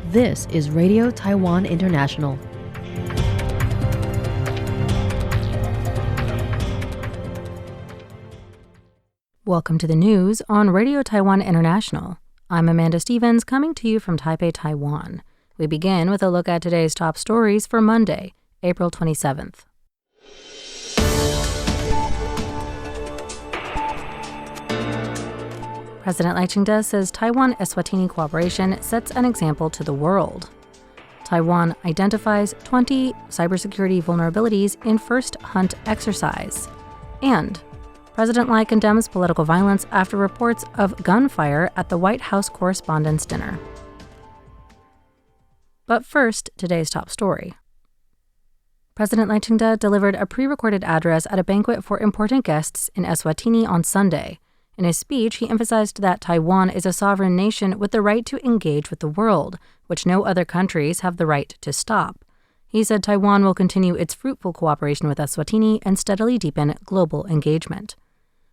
This is Radio Taiwan International. Welcome to the news on Radio Taiwan International. I'm Amanda Stevens, coming to you from Taipei, Taiwan. We begin with a look at today's top stories for Monday, April 27th. President Lai Ching-te says Taiwan-Eswatini cooperation sets an example to the world. Taiwan identifies 20 cybersecurity vulnerabilities in first hunt exercise. And President Lai condemns political violence after reports of gunfire at the White House Correspondents' Dinner. But first, today's top story. President Lai Ching-te delivered a pre-recorded address at a banquet for important guests in Eswatini on Sunday. In his speech, he emphasized that Taiwan is a sovereign nation with the right to engage with the world, which no other countries have the right to stop. He said Taiwan will continue its fruitful cooperation with Eswatini and steadily deepen global engagement.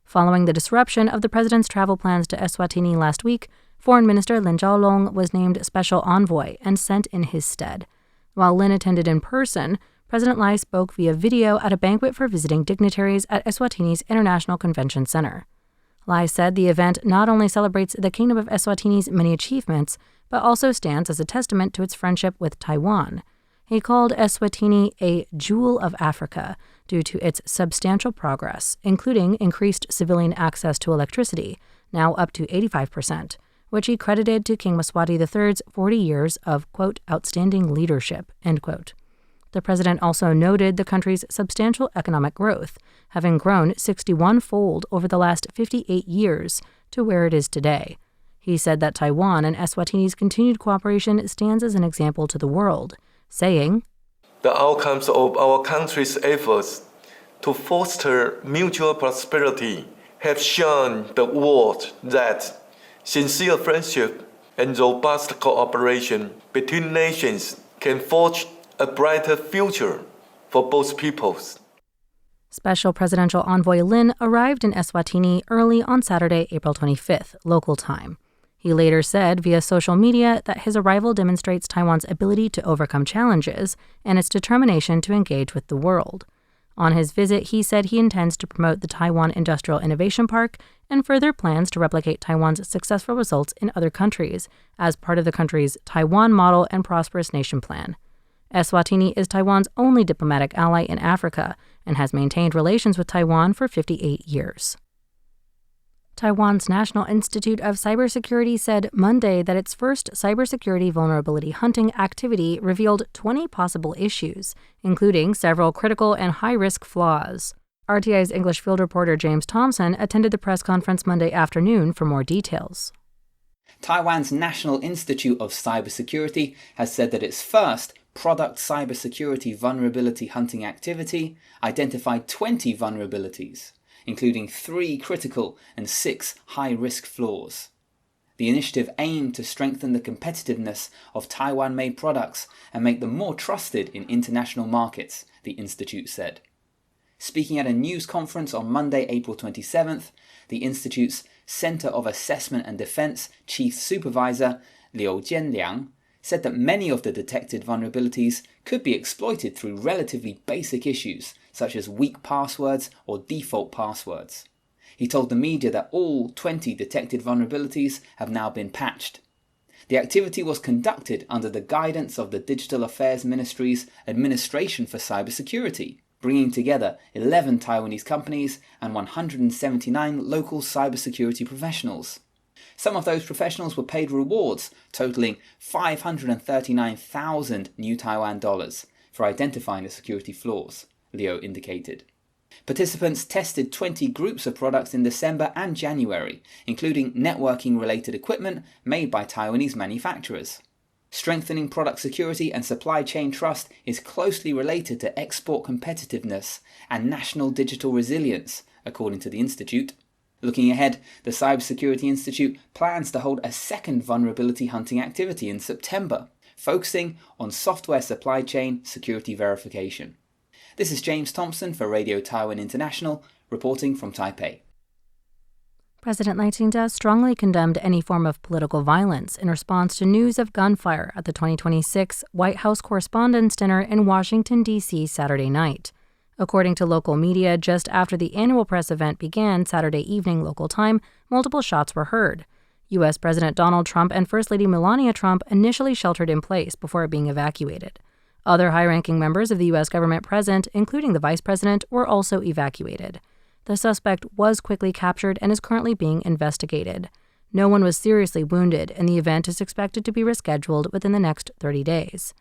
Following the disruption of the president's travel plans to Eswatini last week, Foreign Minister Lin Zhaolong was named special envoy and sent in his stead. While Lin attended in person, President Lai spoke via video at a banquet for visiting dignitaries at Eswatini's International Convention Center. Lai said the event not only celebrates the Kingdom of Eswatini's many achievements, but also stands as a testament to its friendship with Taiwan. He called Eswatini a jewel of Africa due to its substantial progress, including increased civilian access to electricity, now up to 85%, which he credited to King Mswati III's 40 years of, quote, outstanding leadership, end quote. The president also noted the country's substantial economic growth, having grown 61-fold over the last 58 years to where it is today. He said that Taiwan and Eswatini's continued cooperation stands as an example to the world, saying, "The outcomes of our country's efforts to foster mutual prosperity have shown the world that sincere friendship and robust cooperation between nations can forge a brighter future for both peoples." Special Presidential Envoy Lin arrived in Eswatini early on Saturday, April 25th, local time. He later said via social media that his arrival demonstrates Taiwan's ability to overcome challenges and its determination to engage with the world. On his visit, he said he intends to promote the Taiwan Industrial Innovation Park and further plans to replicate Taiwan's successful results in other countries as part of the country's Taiwan Model and Prosperous Nation Plan. Eswatini is Taiwan's only diplomatic ally in Africa and has maintained relations with Taiwan for 58 years. Taiwan's National Institute of Cybersecurity said Monday that its first cybersecurity vulnerability hunting activity revealed 20 possible issues, including several critical and high-risk flaws. RTI's English field reporter James Thompson attended the press conference Monday afternoon for more details. Taiwan's National Institute of Cybersecurity has said that its first product cybersecurity vulnerability hunting activity identified 20 vulnerabilities, including 3 critical and 6 high-risk flaws. The initiative aimed to strengthen the competitiveness of Taiwan-made products and make them more trusted in international markets, the Institute said. Speaking at a news conference on Monday, April 27th, the Institute's Center of Assessment and Defense Chief Supervisor Liu Jianliang said that many of the detected vulnerabilities could be exploited through relatively basic issues such as weak passwords or default passwords. He told the media that all 20 detected vulnerabilities have now been patched. The activity was conducted under the guidance of the Digital Affairs Ministry's Administration for Cybersecurity, bringing together 11 Taiwanese companies and 179 local cybersecurity professionals. Some of those professionals were paid rewards totaling 539,000 new Taiwan dollars for identifying the security flaws, Liu indicated. Participants tested 20 groups of products in December and January, including networking-related equipment made by Taiwanese manufacturers. Strengthening product security and supply chain trust is closely related to export competitiveness and national digital resilience, according to the Institute. Looking ahead, the Cybersecurity Institute plans to hold a second vulnerability hunting activity in September, focusing on software supply chain security verification. This is James Thompson for Radio Taiwan International, reporting from Taipei. President Lai Ching-te strongly condemned any form of political violence in response to news of gunfire at the 2026 White House Correspondents' Dinner in Washington, D.C. Saturday night. According to local media, just after the annual press event began Saturday evening local time, multiple shots were heard. U.S. President Donald Trump and First Lady Melania Trump initially sheltered in place before being evacuated. Other high-ranking members of the U.S. government present, including the vice president, were also evacuated. The suspect was quickly captured and is currently being investigated. No one was seriously wounded, and the event is expected to be rescheduled within the next 30 days.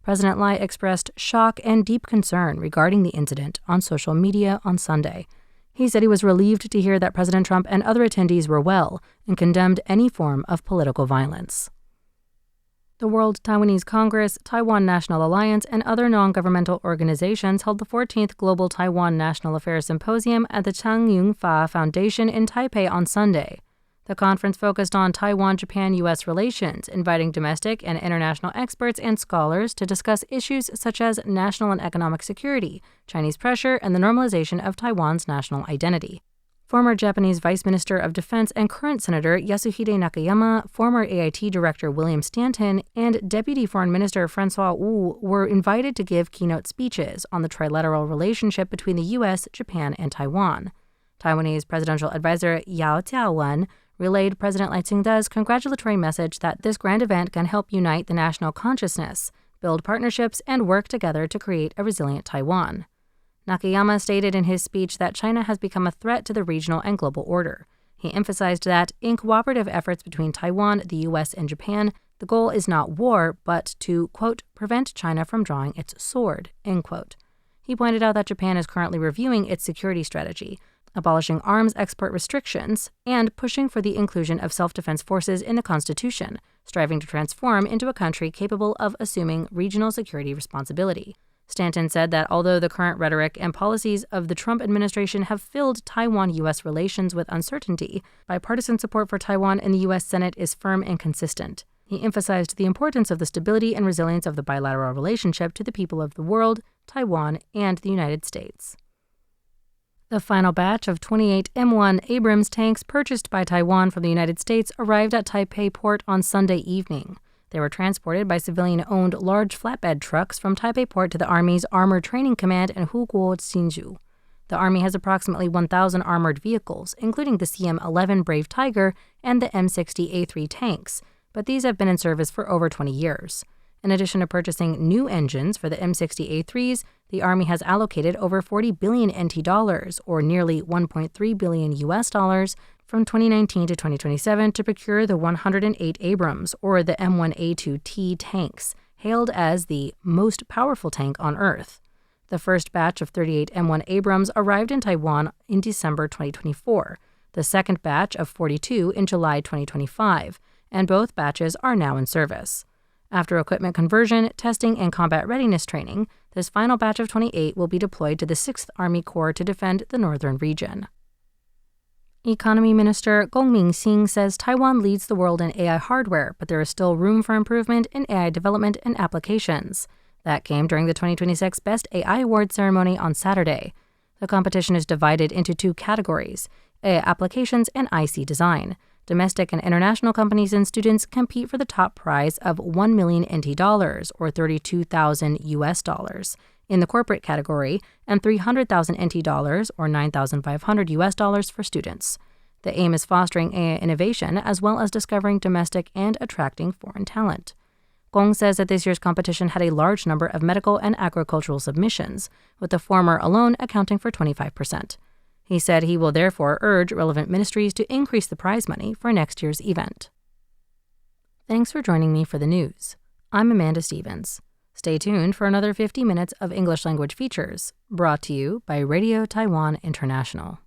President Lai expressed shock and deep concern regarding the incident on social media on Sunday. He said he was relieved to hear that President Trump and other attendees were well and condemned any form of political violence. The World Taiwanese Congress, Taiwan National Alliance, and other non-governmental organizations held the 14th Global Taiwan National Affairs Symposium at the Chang Yun-fa Foundation in Taipei on Sunday. The conference focused on Taiwan-Japan-U.S. relations, inviting domestic and international experts and scholars to discuss issues such as national and economic security, Chinese pressure, and the normalization of Taiwan's national identity. Former Japanese Vice Minister of Defense and current Senator Yasuhide Nakayama, former AIT Director William Stanton, and Deputy Foreign Minister Francois Wu were invited to give keynote speeches on the trilateral relationship between the U.S., Japan, and Taiwan. Taiwanese presidential advisor Yao Jiawen relayed President Lai Ching-te's congratulatory message that this grand event can help unite the national consciousness, build partnerships, and work together to create a resilient Taiwan. Nakayama stated in his speech that China has become a threat to the regional and global order. He emphasized that, in cooperative efforts between Taiwan, the U.S., and Japan, the goal is not war, but to, quote, prevent China from drawing its sword, end quote. He pointed out that Japan is currently reviewing its security strategy, abolishing arms export restrictions, and pushing for the inclusion of self-defense forces in the Constitution, striving to transform into a country capable of assuming regional security responsibility. Stanton said that although the current rhetoric and policies of the Trump administration have filled Taiwan-U.S. relations with uncertainty, bipartisan support for Taiwan in the U.S. Senate is firm and consistent. He emphasized the importance of the stability and resilience of the bilateral relationship to the people of the world, Taiwan, and the United States. The final batch of 28 M1 Abrams tanks purchased by Taiwan from the United States arrived at Taipei port on Sunday evening. They were transported by civilian-owned large flatbed trucks from Taipei Port to the Army's Armored Training Command in Huguo, Hsinchu. The Army has approximately 1,000 armored vehicles, including the CM-11 Brave Tiger and the M60A3 tanks, but these have been in service for over 20 years. In addition to purchasing new engines for the M60A3s, the Army has allocated over 40 billion NT dollars, or nearly 1.3 billion US dollars, from 2019 to 2027 to procure the 108 Abrams, or the M1A2T tanks, hailed as the most powerful tank on Earth. The first batch of 38 M1 Abrams arrived in Taiwan in December 2024, the second batch of 42 in July 2025, and both batches are now in service. After equipment conversion, testing, and combat readiness training, this final batch of 28 will be deployed to the 6th Army Corps to defend the northern region. Economy Minister Gong Mingxing says Taiwan leads the world in AI hardware, but there is still room for improvement in AI development and applications. That came during the 2026 Best AI Award ceremony on Saturday. The competition is divided into two categories: AI applications and IC design. Domestic and international companies and students compete for the top prize of 1 million NT dollars, or 32,000 US dollars, in the corporate category, and 300,000 NT dollars, or 9,500 US dollars, for students. The aim is fostering AI innovation as well as discovering domestic and attracting foreign talent. Gong says that this year's competition had a large number of medical and agricultural submissions, with the former alone accounting for 25%. He said he will therefore urge relevant ministries to increase the prize money for next year's event. Thanks for joining me for the news. I'm Amanda Stevens. Stay tuned for another 50 minutes of English language features, brought to you by Radio Taiwan International.